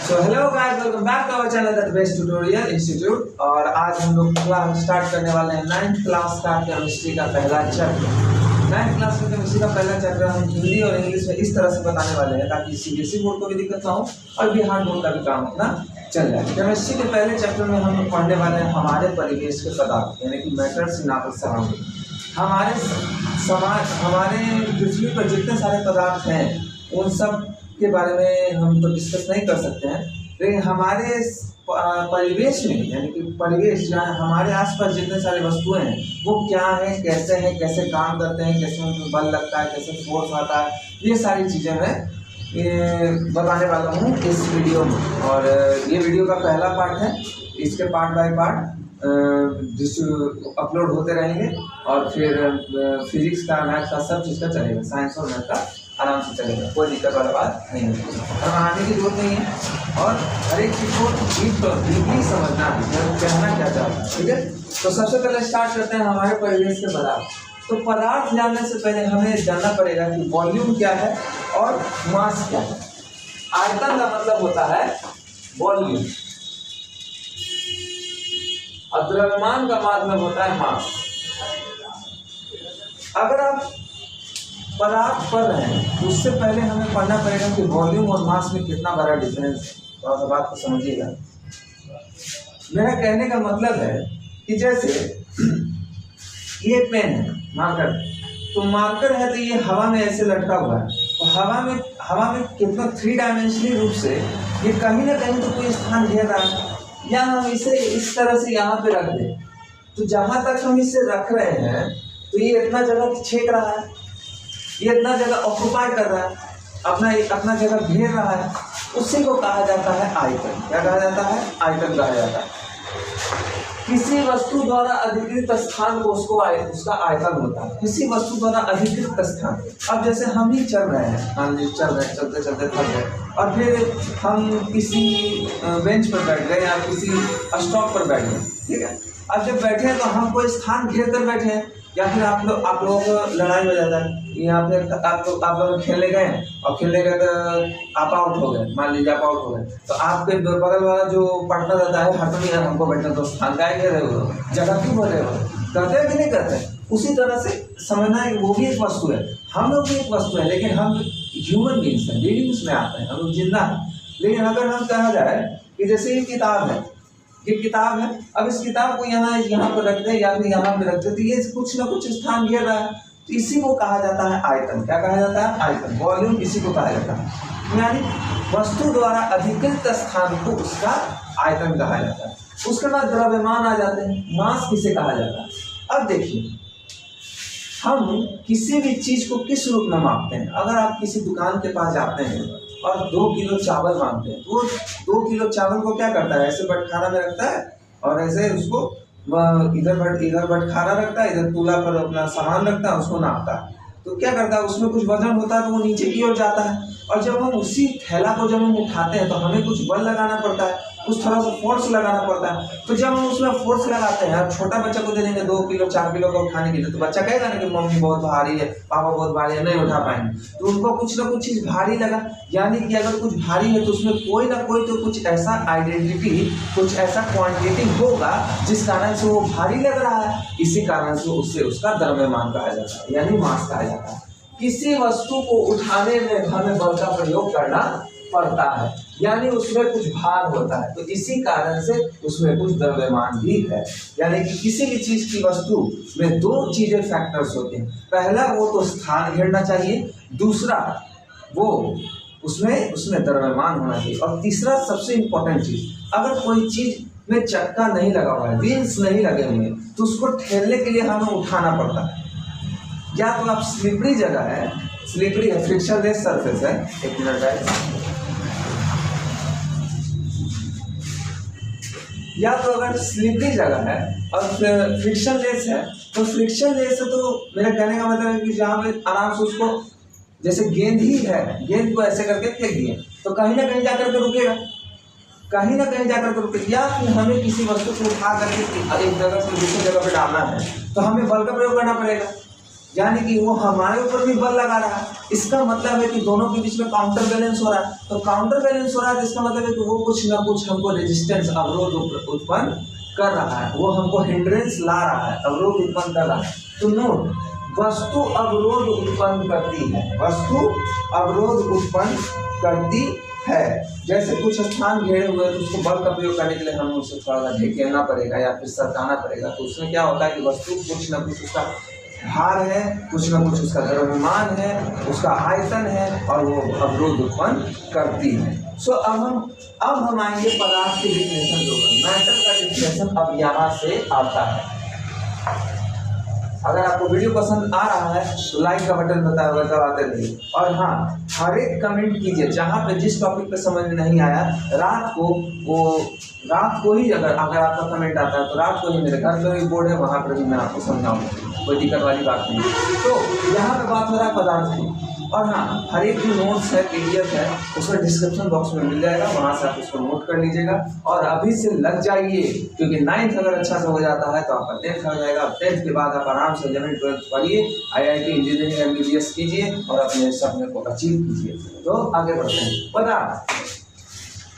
So hello guys, welcome back to our channel the best tutorial institute. और आज हम लोग क्लास स्टार्ट करने वाले हैं 9th क्लास का केमिस्ट्री का पहला चैप्टर। 9th क्लास का केमिस्ट्री का पहला चैप्टर हम हिंदी और इंग्लिश में इस तरह से बताने वाले हैं ताकि सीबीएसई बोर्ड को भी दिक्कत ना हो और बिहार बोर्ड का भी काम अपना चल जाए। केमिस्ट्री के पहले चैप्टर में हम लोग पढ़ने वाले हैं हमारे परिवेश के पदार्थ, यानी कि मैटर्स इन आवर सराउंडिंग। हमारे समाज, हमारे पृथ्वी पर जितने सारे पदार्थ हैं उन सब के बारे में हम तो डिस्कस नहीं कर सकते हैं, लेकिन हमारे परिवेश में, यानी कि परिवेश जहाँ हमारे आसपास जितने सारे वस्तुएं हैं वो क्या है, कैसे काम करते हैं, कैसे उनमें बल लगता है, कैसे फोर्स आता है, ये सारी चीज़ें मैं बताने वाला हूँ इस वीडियो में। और ये वीडियो का पहला पार्ट है, इसके पार्ट बाय पार्ट अपलोड होते रहेंगे और फिर फिजिक्स का, मैथ का, सब चीज़ का चलेगा, साइंस और मैथ का आराम से चलेगा, कोई दिक्कत वाला बात नहीं है। और आने की जरूरत नहीं है और हर एक चीज़ को डीपली समझना है, कहना क्या चाहता है, ठीक है। तो सबसे पहले स्टार्ट करते हैं हमारे परिवेश के पदार्थ। तो पदार्थ जानने से पहले हमें जानना पड़ेगा कि वॉल्यूम क्या है और मास क्या है। आयतन का मतलब होता है वॉल्यूम और द्रव्यमान का मतलब होता है मास। अगर आप पदार्थ पढ़ रहे हैं तो उससे पहले हमें पढ़ना पड़ेगा कि वॉल्यूम और मास में कितना बड़ा डिफरेंस है। थोड़ा सा बात को समझिएगा। मेरा कहने का मतलब है कि जैसे ये पेन है, मार्कर, तो मार्कर है तो ये हवा में ऐसे लटका हुआ है, तो हवा में कितना 3 डायमेंशनली रूप से ये कहीं ना कहीं तो कोई स्थान घेर रहा है, या हम इसे इस तरह से यहाँ पे रख दें तो जहाँ तक हम इसे रख रहे हैं तो ये इतना जगह छेक रहा है, ये इतना जगह ऑक्युपाई कर रहा है, अपना जगह घेर रहा है, उसी को कहा जाता है आयतन। क्या कहा जाता है? आयतन कहा जाता है। किसी वस्तु द्वारा अधिकृत स्थान को उसका आयतन होता है। किसी वस्तु द्वारा अधिकृत स्थान, अब जैसे हम ही चल रहे हैं, मान लीजिए चल रहे हैं, चलते चलते थक गए और फिर हम किसी बेंच पर बैठ गए या किसी स्टॉप पर बैठ गए, ठीक है। अब जब बैठे हैं तो हम कोई स्थान घेर कर बैठे हैं, या फिर आप लोगों को लड़ाई हो जाता है, या फिर आप लोग खेलने गए और खेलने गए तो आप आउट हो गए, मान लीजिए आप आउट हो गए, तो आपके बगल वाला जो पार्टनर रहता है हट नहीं, हमको बैठना तो स्थान का ही रहे हो, जगह क्यों बोल रहे हो, करते हैं कि नहीं करते? उसी तरह से समझना है, वो भी एक वस्तु है, हम लोग भी एक वस्तु है, लेकिन हम ह्यूमन बींग्स हैं, बीइंग्स में आते हैं, हम लोग जिंदा हैं। लेकिन अगर हम कहा जाए कि जैसे ये किताब है, ये किताब है, अब इस किताब को यहाँ पर रख दे या फिर यहाँ पे रख दे तो ये कुछ ना कुछ स्थान घेर रहा है, तो इसी को कहा जाता है आयतन। क्या कहा जाता है? आयतन। वॉल्यूम इसी को कहा जाता है, यानी वस्तु द्वारा अधिकृत स्थान को उसका आयतन कहा जाता है। उसके बाद द्रव्यमान आ जाते हैं, मास किसे कहा जाता है। अब देखिए, हम किसी भी चीज को किस रूप में मापते हैं। अगर आप किसी दुकान के पास जाते हैं और 2 किलो चावल मांगते हैं, तो 2 किलो चावल को क्या करता है? ऐसे बटखारा में रखता है और ऐसे उसको इधर बटखारा रखता है, इधर तूला पर अपना सामान रखता है, उसको नापता है। तो क्या करता है, उसमें कुछ वजन होता है तो वो नीचे की ओर जाता है, और जब हम उसी थैला को जब हम उठाते हैं तो हमें कुछ बल लगाना पड़ता है, कुछ थोड़ा सा फोर्स लगाना पड़ता है। तो जब हम उसमें फोर्स लगाते हैं, छोटा बच्चा को दे देंगे 2 किलो 4 किलो का उठाने के लिए, तो बच्चा कहेगा ना कि मम्मी बहुत भारी है, पापा बहुत भारी है, नहीं उठा पाएंगे। तो उनको कुछ ना कुछ चीज भारी लगा, यानी कि अगर कुछ भारी है तो उसमें कोई ना कोई तो कुछ ऐसा आइडेंटिटी, कुछ ऐसा क्वांटिटी होगा जिस कारण से वो भारी लग रहा है। इसी कारण से उससे उसका द्रव्यमान कहा जाता है, यानी मास कहा जाता है। किसी वस्तु को उठाने में हमें बल का प्रयोग करना पड़ता है, यानी उसमें कुछ भार होता है, तो इसी कारण से उसमें कुछ द्रव्यमान भी है। यानी कि किसी भी चीज की वस्तु में 2 चीजें फैक्टर्स होते हैं। पहला, वो तो स्थान घेरना चाहिए, दूसरा वो उसमें द्रव्यमान होना चाहिए, और तीसरा सबसे इंपॉर्टेंट चीज, अगर कोई चीज में चक्का नहीं लगा हुआ है, व्हील्स नहीं लगे हुए, तो उसको ठेलने के लिए हमें उठाना पड़ता है। या तो आप स्लिपरी जगह है, स्लिपरी है, फ्रिक्शनलेस सरफेस है, एक मिनट है, या तो अगर स्लिपरी जगह है और फ्रिक्शनलेस है, तो फ्रिक्शनलेस है तो मेरा कहने का मतलब है कि जहाँ पे आराम से उसको, जैसे गेंद ही है, गेंद को ऐसे करके फेंक दिए तो कहीं ना कहीं जाकर के रुकेगा, कहीं ना कहीं जाकर के रुकेगा। या फिर हमें किसी वस्तु को उठा करके एक जगह से दूसरी जगह पे डालना है तो हमें बल का प्रयोग करना पड़ेगा, यानी कि वो हमारे ऊपर भी बल लगा रहा है। इसका मतलब है कि दोनों के बीच में काउंटर बैलेंस हो रहा है। तो काउंटर बैलेंस हो रहा है तो इसका मतलब है कि वो कुछ ना कुछ हमको रेजिस्टेंस अवरोध उत्पन्न कर रहा है, वो हमको हिंड्रेंस ला रहा है, अवरोध उत्पन्न कर रहा है। तो नोट, वस्तु अवरोध उत्पन्न करती है, वस्तु अवरोध उत्पन्न करती है। जैसे कुछ स्थान घेरे हुए तो उसको बल का प्रयोग करने के लिए हमें उसे थोड़ा सा ढकेलना पड़ेगा या फिर सरकाना पड़ेगा। तो उसमें क्या होता है कि वस्तु कुछ ना कुछ उसका भार है, कुछ ना कुछ उसका द्रव्यमान है, उसका आयतन है और वो अवरोध उत्पन्न करती है। सो अब हम आएंगे पदार्थ की डिफिनेशन जो है, मैटर का डिफिनेशन अब यहाँ से आता है। अगर आपको वीडियो पसंद आ रहा है तो लाइक का बटन दबाते रहिए। और हाँ, हर एक कमेंट कीजिए जहाँ पे जिस टॉपिक पे समझ में नहीं आया, रात को ही अगर आपका कमेंट आता है तो रात को ही मेरे घर पे भी बोर्ड है, वहाँ पर भी मैं आपको समझाऊंगा, कोई दिक्कत वाली बात नहीं। तो यहाँ पे बात हो रहा है पदार्थ की। और हाँ, हर एक जो नोट्स है, PDF है, उसका डिस्क्रिप्शन बॉक्स में मिल जाएगा, वहाँ से आप उसको नोट कर लीजिएगा और अभी से लग जाइए, क्योंकि 9th अगर अच्छा से हो जाता है तो आपका 10th हो जाएगा। 10th के बाद आप आराम से 11th 12th पढ़िए, IIT इंजीनियरिंग MBBS कीजिए और अपने सपने को अचीव कीजिए। तो आगे बढ़ते हैं। पदार्थ,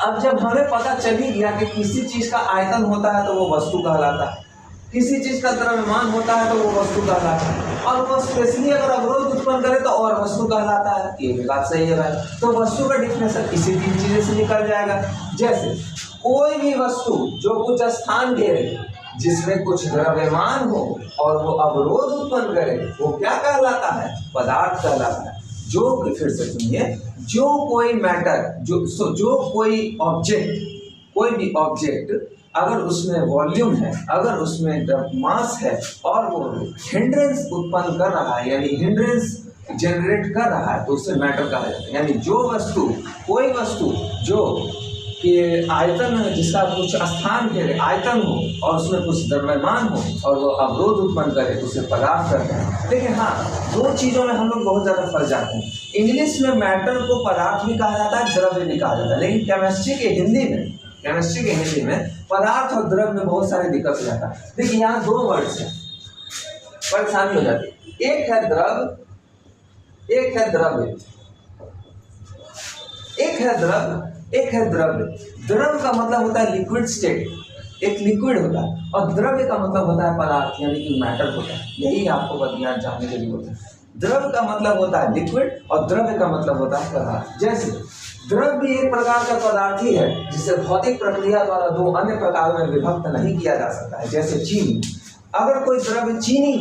अब जब हमें पता चल ही गया कि किसी चीज का आयतन होता है तो वो वस्तु कहलाता है, किसी चीज का द्रव्यमान होता है तो वो वस्तु कहलाता है, और वो स्पेशली अगर अवरोध उत्पन्न करे तो और वस्तु कहलाता है। ये भी बात सही है भाई। तो वस्तु का डिफिनेशन इसी 3 चीजें से निकल जाएगा। जैसे कोई भी वस्तु जो कुछ स्थान घेरे, जिसमें कुछ द्रव्यमान हो और वो अवरोध उत्पन्न करे, वो क्या कहलाता है? पदार्थ कहलाता है। जो, फिर से सुनिए, जो कोई मैटर, जो कोई ऑब्जेक्ट, कोई भी ऑब्जेक्ट अगर उसमें वॉल्यूम है, अगर उसमें मास है और वो हिंड्रेंस उत्पन्न कर रहा है, यानी हिंड्रेंस जनरेट कर रहा है, तो उससे मैटर कहा जाता है। यानी जो वस्तु, कोई वस्तु जो कि आयतन है, जिसका कुछ स्थान घेरे, आयतन हो और उसमें कुछ द्रव्यमान हो और वो अवरोध उत्पन्न करे, तो उसे पदार्थ कहते हैं। लेकिन हाँ, 2 चीज़ों में हम लोग बहुत ज़्यादा फंस जाते हैं। इंग्लिश में मैटर को पदार्थ भी कहा जाता है, द्रव्य भी कहा जाता है, लेकिन केमिस्ट्री के हिंदी में पदार्थ और द्रव्य में बहुत सारी दिक्कत हो जाता है। देखिए यहाँ 2 वर्ड्स हैं, परेशानी हो जाती है। एक है द्रव्य, एक है द्रव्य। द्रव्य का मतलब होता है लिक्विड स्टेट, एक लिक्विड होता है, और द्रव्य का मतलब होता है पदार्थ, यानी कि मैटर होता है। यही आपको बदलाव जानने के लिए होता है। द्रव्य का मतलब होता है लिक्विड और द्रव्य का मतलब होता है पदार्थ। जैसे द्रव्य भी एक प्रकार का पदार्थ ही है, जिसे भौतिक प्रक्रिया द्वारा 2 अन्य प्रकारों में विभक्त नहीं किया जा सकता है। जैसे चीनी, अगर कोई द्रव्य चीनी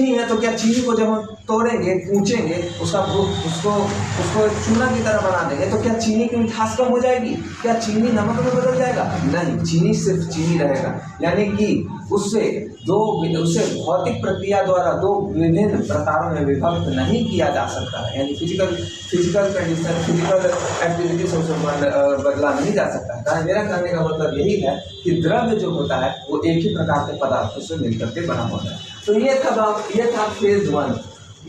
है तो क्या चीनी को जब हम तोड़ेंगे, कूचेंगे, उसको चूना की तरह बना देंगे, तो क्या चीनी की मिठास कम हो जाएगी? क्या चीनी नमक में बदल जाएगा? नहीं, चीनी सिर्फ चीनी रहेगा। यानी कि उसे भौतिक प्रक्रिया द्वारा 2 विभिन्न प्रकारों में विभक्त नहीं किया जा सकता है। यानी फिजिकल कंडीशन, फिजिकल एक्टिविटी से उसे बदला नहीं जा सकता है। मेरा कहने का मतलब यही है कि द्रव्य जो होता है वो एक ही प्रकार के पदार्थों से मिलकर के बना होता है। तो ये था फेज 1।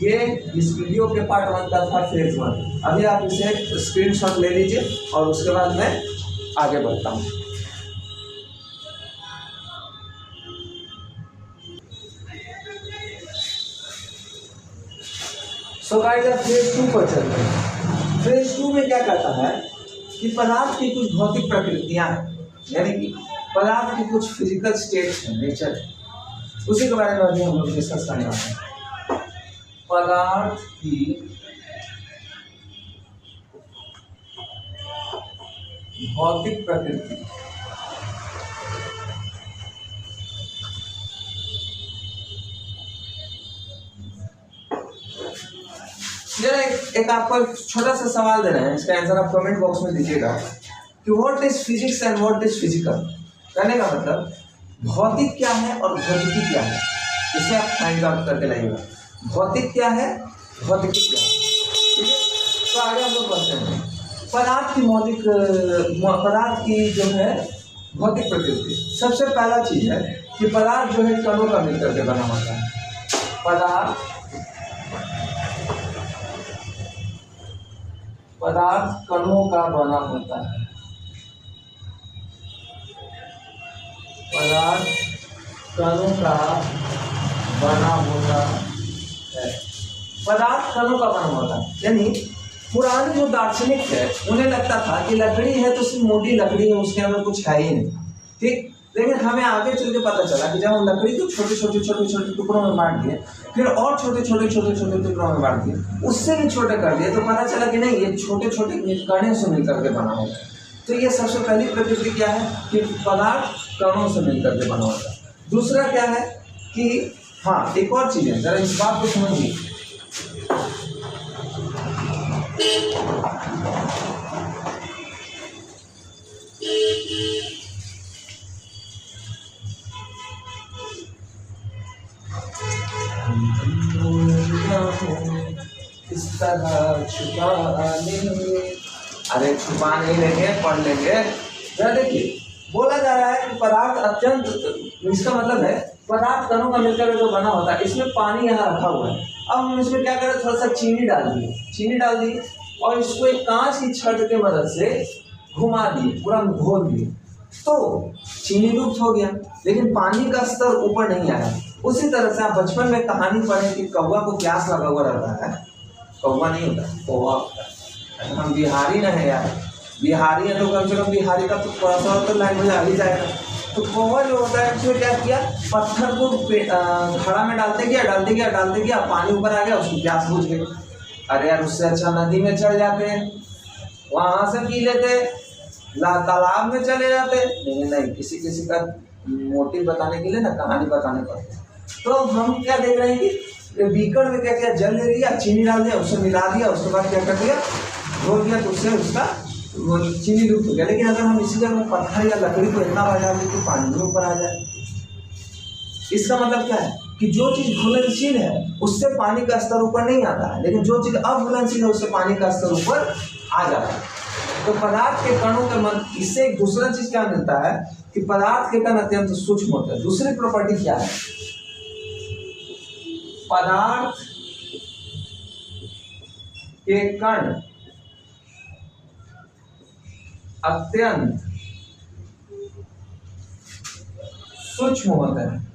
ये इस वीडियो के पार्ट 1 का था फेज 1। अभी आप इसे स्क्रीनशॉट ले लीजिए और उसके बाद मैं आगे बढ़ता हूँ। सो गाइस, अब फेज 2 पर चलते हैं। फेज 2 में क्या कहता है कि पदार्थ की कुछ भौतिक प्रकृतियां हैं, यानी कि पदार्थ की कुछ फिजिकल स्टेट्स हैं, नेचर है, उसी के बारे में अभी हम लोग डिस्कस करने वाले हैं। पदार्थ की भौतिक प्रकृति। जरा एक आपको छोटा सा सवाल दे रहे हैं, इसका आंसर आप कमेंट बॉक्स में दीजिएगा कि what is physics and what is physical. कहने का मतलब भौतिक क्या है और भौतिकी क्या है, इसे आप फाइंड आउट करके लाइएगा। भौतिक क्या है, भौतिकी क्या है, ठीक है। तो आगे हम लोग बढ़ते हैं। पदार्थ की जो है भौतिक प्रकृति। सबसे पहला चीज है कि पदार्थ जो है कणों का मिलकर के बना होता है। पदार्थ कणों का बना होता है। पदार्थ कणों का बना होता है। पदार्थ कणों का बना होता है। यानी पुराने जो दार्शनिक है उन्हें लगता था कि लकड़ी है तो सिर्फ मोटी लकड़ी है, उसके अंदर कुछ है ही नहीं, ठीक। लेकिन हमें आगे चल के पता चला कि जब हम लकड़ी को छोटे छोटे टुकड़ों में बांट दिए, फिर और छोटे छोटे टुकड़ों में बांट दिए, उससे भी छोटे कर दिए, तो पता चला कि नहीं, ये छोटे छोटे कणों से मिलकर के बना होता है। तो ये सबसे पहली प्रकृति क्या है कि पदार्थ कणों से मिलकर के बना होता है। दूसरा क्या है कि हाँ, एक और चीज है, जरा इस बात को समझिए। इस तरह छुपा लेंगे, अरे छुपा नहीं लेंगे, पढ़ लेंगे। जरा देखिए, बोला जा रहा है कि पदार्थ अत्यंत, इसका मतलब है पदार्थ कणों का मिलकर जो बना होता है। इसमें पानी यहाँ रखा हुआ है, अब हम इसमें क्या करें, थोड़ा सा चीनी डाल दी और इसको एक कांच की छड़ के मदद से घुमा दिए, पूरा घोल दिए, तो चीनी लुप्त हो गया, लेकिन पानी का स्तर ऊपर नहीं आया। उसी तरह से आप बचपन में कहानी पढ़े कि कौवा को प्यास लगा हुआ रहता है, कौवा नहीं होता, कौवा होता है। हम बिहारी ना है यार, बिहारी है तो कम से कम बिहारी का तो थोड़ा सा तो लैंग्वेज आ ही जाएगा। तो कौवा जो होता है उसने क्या किया, पत्थर को घड़ा में डालते गया, पानी ऊपर आ गया, उसकी प्यास बुझ गई। अरे यार, उससे अच्छा नदी में चल जाते, वहां से पी लेते, तालाब में चले जाते, लेकिन नहीं, किसी का मोटिव बताने के लिए ना कहानी बताने पड़ती है। तो हम क्या देख रहे हैं कि बीकर में क्या किया, जल ले लिया, चीनी डाल दिया, उससे मिला दिया, उसके बाद क्या कर दिया, घोल दिया, तो उससे उसका चीनी लुप्त हो गया। लेकिन अगर हम इसी जगह पत्थर या लकड़ी को इतना बजा दें कि पानी में ऊपर आ जाए, इसका मतलब क्या है कि जो चीज घुलनशील है उससे पानी का स्तर ऊपर नहीं आता है, लेकिन जो चीज अघुलनशील है उससे पानी का स्तर ऊपर आ जाता है। तो पदार्थ के कणों के मन, इससे एक दूसरा चीज क्या मिलता है कि पदार्थ के कण अत्यंत सूक्ष्म होते हैं। दूसरी प्रॉपर्टी क्या है, पदार्थ के कण अत्यंत सूक्ष्म होते हैं।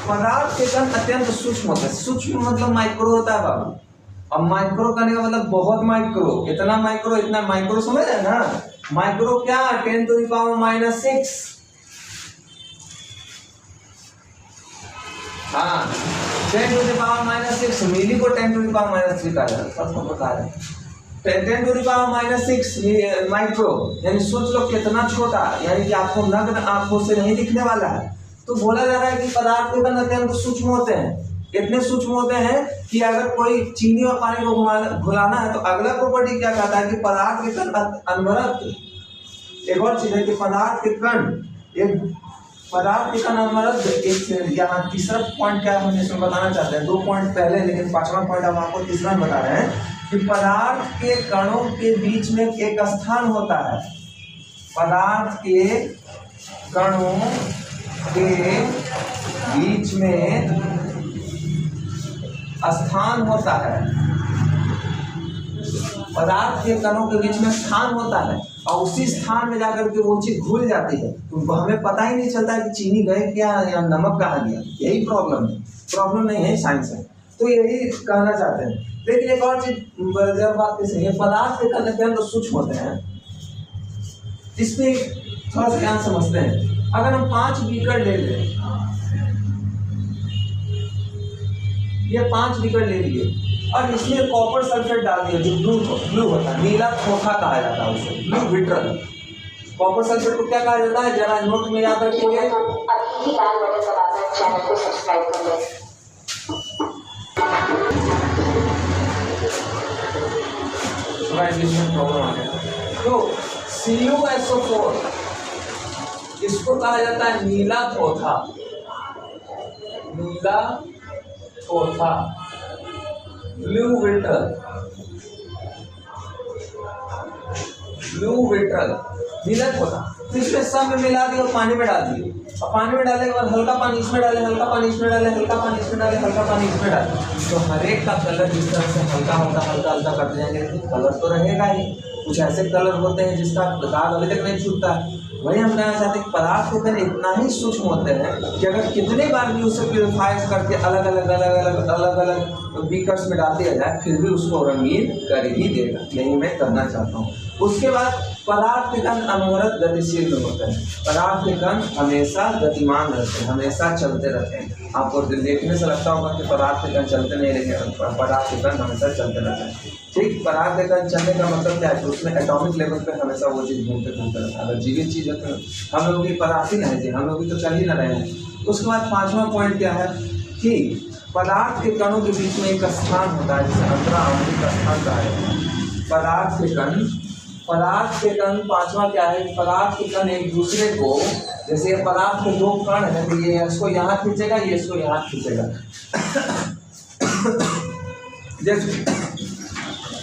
पदार्थ के कण अत्यंत सूक्ष्म होते हैं। सूक्ष्म मतलब माइक्रो होता है बाबू। अब माइक्रो करने का मतलब बहुत माइक्रो, इतना माइक्रो समझ रहे हैं ना। माइक्रो क्या, 10⁻⁻⁶। हाँ, 10⁻⁻⁶, मिली को 10⁻³ कहा जाता है, सबको पता है। 10⁻⁻⁶ माइक्रो, यानी सोच लो कितना छोटा, यानी कि आपको नग्न आंखों से नहीं दिखने वाला है। तो बोला जा रहा है कि पदार्थ के कण अत्यंत सूक्ष्म होते हैं। इतने सूक्ष्म होते हैं कि अगर कोई चीनी और पानी को घुलाना है तो अगला प्रॉपर्टी क्या कहता है कि पदार्थ के कण अनवरत। एक और चीज है कि पदार्थ के कण अनवरत। एक यहाँ तीसरा पॉइंट क्या हम इसमें बताना चाहते हैं, 2 पॉइंट पहले, लेकिन 5वां पॉइंट हम आपको तीसरा बता रहे हैं कि पदार्थ के कणों के बीच में एक स्थान होता है। पदार्थ के कणों के बीच में स्थान होता है। पदार्थ के कणों के बीच में स्थान होता है और उसी स्थान में जाकर के वो चीज घुल जाती है, तो हमें पता ही नहीं चलता कि चीनी गए क्या या नमक कहाँ गया। यही प्रॉब्लम नहीं है, साइंस है। तो यही कहना चाहते हैं। लेकिन एक और चीज बात कैसे है, पदार्थ के कण अत्यंत सूक्ष्म होते हैं। इसमें थोड़ा सा ध्यान समझते हैं। अगर हम 5 बीकर ले लें, ये 5 बीकर ले लिए और इसमें कॉपर सल्फेट डाल दिया जो ब्लू होता है, नीला खोखा कहा जाता है उसे, ब्लू विट्रल। कॉपर सल्फेट को क्या कहा जाता है, जरा नोट में याद रखिए। चैनल को सब्सक्राइब कर लें। प्रॉब्लम आ गया। तो CuSO4 इसको कहा जाता है नीला थोथा, ब्लू विट्रल, नीला थोथा। तो इसमें सब में मिला दिया और पानी में डाल दिए, और पानी में डालने के बाद हल्का पानी इसमें डाले, हल्का पानी इसमें डाले, हल्का पानी इसमें डाले, हल्का पानी इसमें डाले, तो हर एक का कलर जिस तरह से हल्का करते जाएंगे, लेकिन कलर तो रहेगा ही। कुछ ऐसे कलर होते हैं जिसका दाग अभी तक नहीं छूटता है। वही हम कहना चाहते हैं कि पदार्थ के कण इतना ही सूक्ष्म होते हैं कि अगर कितने बार भी उसे प्यूरिफाई करके अलग अलग बीकर्स में डाल दिया जाए फिर भी उसको रंगीन कर ही देगा। यही मैं करना चाहता हूँ। उसके बाद पदार्थ के कण अनवरत गतिशील होते हैं। पदार्थ के कण हमेशा गतिमान रहते हैं, हमेशा चलते रहते हैं। आपको देखने से लगता होगा कि पदार्थ के कण चलते नहीं रहते, पदार्थ के कण हमेशा चलते रहते हैं। ठीक, पदार्थ के कण चलने का मतलब क्या है? तो उसमें एटॉमिक लेवल पे हमेशा वो चीज़ घूमते रहता है। अगर जीवित चीज़ है तो हम लोग भी पदार्थ ही नहीं थे, हम लोग भी तो चल ही ना रहे हैं। उसके बाद 5वां पॉइंट क्या है कि पदार्थ के कणों के बीच में एक स्थान होता है जिसे अंतरा आणविक स्थान कहा जाता है। पदार्थ के कण 5वां क्या है? पदार्थ के कण एक दूसरे को, जैसे ये पदार्थ के 2 कण है तो ये इसको यहाँ खींचेगा, ये इसको यहाँ खींचेगा। जैसे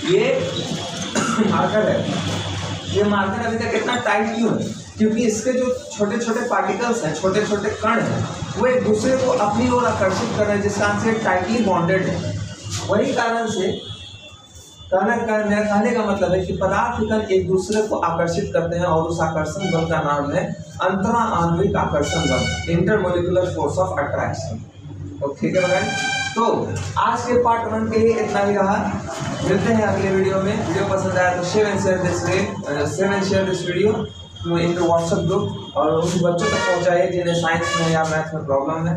ये मार्कर है, ये मार्कर अभी तक इतना टाइट क्यों है? क्योंकि इसके जो छोटे छोटे पार्टिकल्स हैं, छोटे छोटे कण हैं, वो एक दूसरे को अपनी ओर आकर्षित कर रहे हैं, जिस कारण से टाइटली बॉन्डेड है। वही कारण से मेरा कहने का मतलब है कि पदार्थ के कण एक दूसरे को आकर्षित करते हैं और उस आकर्षण बल का नाम है अंतरा आणविक आकर्षण बल, इंटरमोलिकुलर फोर्स ऑफ अट्रैक्शन। तो ठीक है भाई, तो आज के पार्ट 1 के लिए इतना ही रहा। मिलते हैं अगले वीडियो में। वीडियो पसंद आया तो share and share this video in WhatsApp group और उन बच्चों तक पहुंचाइए जिन्हें साइंस में या मैथ में प्रॉब्लम है।